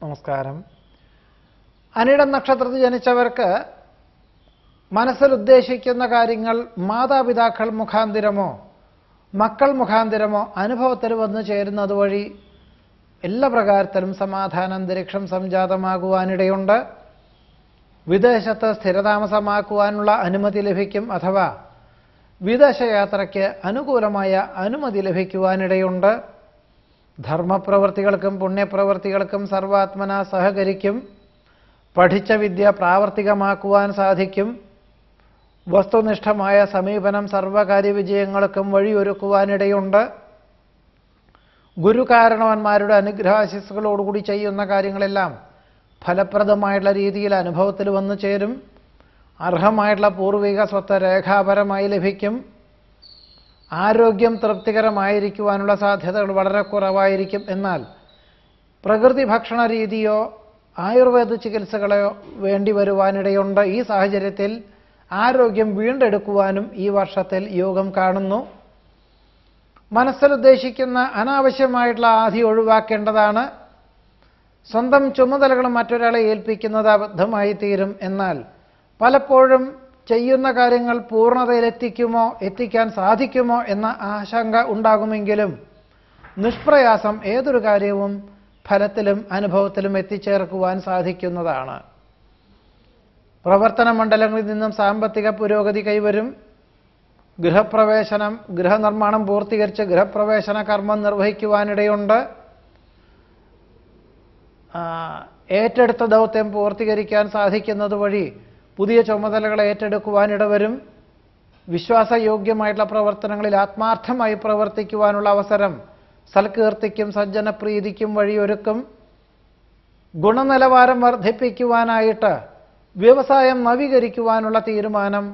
നമസ്കാരം. അനിഴം നക്ഷത്രത്തിൽ ജനിച്ചവർക്ക് മനസ്സിൽ ഉദ്ദേശിക്കുന്ന കാര്യങ്ങൾ മാതാപിതാക്കൾ മുഖാന്തിരമോ മക്കൾ മുഖാന്തിരമോ അനുഭവത്തിൽ വന്നു ചേരുന്നത് വഴി എല്ലാ പ്രകാരത്തിലും സമാധാന അന്തരീക്ഷം സംജാതമാകുവാനിടയുണ്ട്. വിദേശത്ത് സ്ഥിരതാമസമാക്കുവാനുള്ള അനുമതി ലഭിക്കും. അഥവാ വിദേശയാത്രയ്ക്ക് അനുകൂലമായ അനുമതി ലഭിക്കുവാനിടയുണ്ട്. ധർമ്മപ്രവൃത്തികൾക്കും പുണ്യപ്രവൃത്തികൾക്കും സർവാത്മന സഹകരിക്കും. പഠിച്ച വിദ്യ പ്രാവർത്തികമാക്കുവാൻ സാധിക്കും. വസ്തുനിഷ്ഠമായ സമീപനം സർവകാര്യ വിജയങ്ങൾക്കും വഴിയൊരുക്കുവാനിടയുണ്ട്. ഗുരുകാരണവന്മാരുടെ അനുഗ്രഹാശിസ്സുകളോടുകൂടി ചെയ്യുന്ന കാര്യങ്ങളെല്ലാം ഫലപ്രദമായിട്ടുള്ള രീതിയിൽ അനുഭവത്തിൽ വന്നു ചേരും. അർഹമായിട്ടുള്ള പൂർവിക സ്വത്ത് രേഖാപരമായി ലഭിക്കും. ആരോഗ്യം തൃപ്തികരമായിരിക്കുവാനുള്ള സാധ്യതകൾ വളരെ കുറവായിരിക്കും. എന്നാൽ പ്രകൃതി ഭക്ഷണ രീതിയോ ആയുർവേദ ചികിത്സകളോ വേണ്ടി വരുവാനിടയുണ്ട്. ഈ സാഹചര്യത്തിൽ ആരോഗ്യം വീണ്ടെടുക്കുവാനും ഈ വർഷത്തിൽ യോഗം കാണുന്നു. മനസ്സിൽ ഉദ്ദേശിക്കുന്ന അനാവശ്യമായിട്ടുള്ള ആധി ഒഴിവാക്കേണ്ടതാണ്. സ്വന്തം ചുമതലകൾ മറ്റൊരാളെ ഏൽപ്പിക്കുന്നത് അബദ്ധമായി തീരും. എന്നാൽ പലപ്പോഴും ചെയ്യുന്ന കാര്യങ്ങൾ എത്തിക്കാൻ സാധിക്കുമോ എന്ന ആശങ്ക ഉണ്ടാകുമെങ്കിലും നിഷ്പ്രയാസം ഏതൊരു കാര്യവും ഫലത്തിലും അനുഭവത്തിലും എത്തിച്ചേർക്കുവാൻ സാധിക്കുന്നതാണ്. പ്രവർത്തന മണ്ഡലങ്ങളിൽ നിന്നും സാമ്പത്തിക പുരോഗതി കൈവരും. ഗൃഹനിർമ്മാണം പൂർത്തീകരിച്ച് ഗൃഹപ്രവേശന കർമ്മം നിർവഹിക്കുവാനിടയുണ്ട്. ഏറ്റെടുത്ത ദൗത്യം പൂർത്തീകരിക്കാൻ സാധിക്കുന്നത് വഴി പുതിയ ചുമതലകൾ ഏറ്റെടുക്കുവാനിടവരും. വിശ്വാസയോഗ്യമായിട്ടുള്ള പ്രവർത്തനങ്ങളിൽ ആത്മാർത്ഥമായി പ്രവർത്തിക്കുവാനുള്ള അവസരം സൽകീർത്തിക്കും സജ്ജനപ്രീതിക്കും വഴിയൊരുക്കും. ഗുണനിലവാരം വർദ്ധിപ്പിക്കുവാനായിട്ട് വ്യവസായം നവീകരിക്കുവാനുള്ള തീരുമാനം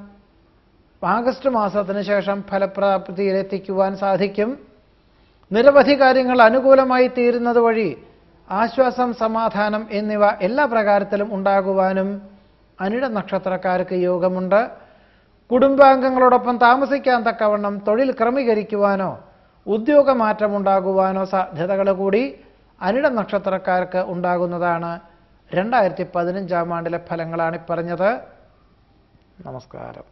ആഗസ്റ്റ് മാസത്തിന് ശേഷം ഫലപ്രാപ്തിയിലെത്തിക്കുവാൻ സാധിക്കും. നിരവധി കാര്യങ്ങൾ അനുകൂലമായി തീരുന്നത് വഴി ആശ്വാസം, സമാധാനം എന്നിവ എല്ലാ പ്രകാരത്തിലും ഉണ്ടാകുവാനും അനിഴം നക്ഷത്രക്കാർക്ക് യോഗമുണ്ട്. കുടുംബാംഗങ്ങളോടൊപ്പം താമസിക്കാൻ തക്കവണ്ണം തൊഴിൽ ക്രമീകരിക്കുവാനോ ഉദ്യോഗമാറ്റമുണ്ടാകുവാനോ സാധ്യതകൾ കൂടി അനിഴം നക്ഷത്രക്കാർക്ക് ഉണ്ടാകുന്നതാണ്. 2015 ആണ്ടിലെ ഫലങ്ങളാണ് പറഞ്ഞത്. നമസ്കാരം.